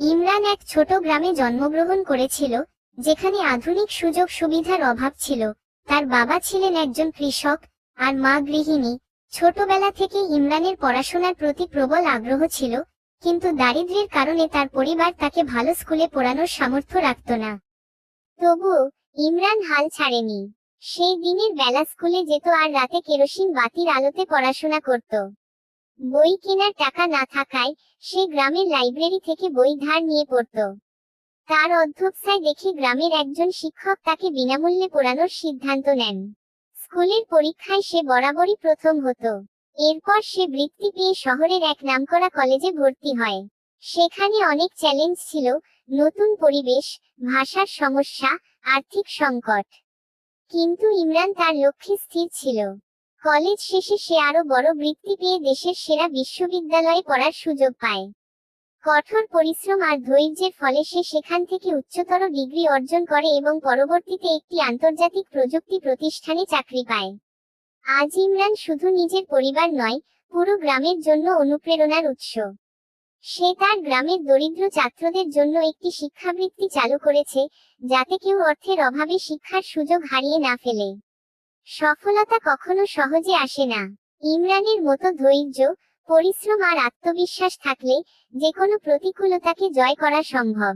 ইমরান এক ছোট গ্রামে জন্মগ্রহণ করেছিল, যেখানে আধুনিক সুযোগ সুবিধার অভাব ছিল। তার বাবা ছিলেন একজন কৃষক, আর মা গৃহিণী। ছোটবেলা থেকে ইমরানের পড়াশোনার প্রতি প্রবল আগ্রহ ছিল, কিন্তু দারিদ্র্যের কারণে তার পরিবার তাকে ভালো স্কুলে পড়ানোর সামর্থ্য রাখত না। তবুও ইমরান হাল ছাড়েনি। সে দিনের বেলা স্কুলে যেত আর রাতে কেরোসিন বাতির আলোতে পড়াশোনা করত। বই কেনার টাকা না থাকায় সে গ্রামের লাইব্রেরি থেকে বই ধার নিয়ে পড়ত। তার অধ্যবসায় দেখে গ্রামের একজন শিক্ষক তাকে বিনামূল্যে পড়ানোর সিদ্ধান্ত নেন। স্কুলের পরীক্ষায় সে বরাবরই প্রথম হতো। এরপর সে বৃত্তি পেয়ে শহরের এক নামকরা কলেজে ভর্তি হয়। সেখানে অনেক চ্যালেঞ্জ ছিল: নতুন পরিবেশ, ভাষার সমস্যা, আর্থিক সংকট। কিন্তু ইমরান তার লক্ষ্যে স্থির ছিল। কলেজ শেষে সে আরো বড় বৃত্তি পেয়ে দেশের সেরা বিশ্ববিদ্যালয়ে পড়ার সুযোগ পায়। কঠোর পরিশ্রম আর ধৈর্যের ফলে সে সেখান থেকে উচ্চতর ডিগ্রি অর্জন করে এবং পরবর্তীতে একটি আন্তর্জাতিক প্রযুক্তি প্রতিষ্ঠানে চাকরি পায়। আজ ইমরান শুধু নিজের পরিবার নয়, পুরো গ্রামের জন্য অনুপ্রেরণার উৎস। সে তার গ্রামের দরিদ্র ছাত্রদের জন্য একটি শিক্ষাবৃত্তি চালু করেছে, যাতে কেউ অর্থের অভাবে শিক্ষার সুযোগ হারিয়ে না ফেলে। সফলতা কখনো সহজে আসে না। ইমরানের মতো ধৈর্য, পরিশ্রম আর আত্মবিশ্বাস থাকলে যে কোনো প্রতিকূলতাকে জয় করা সম্ভব।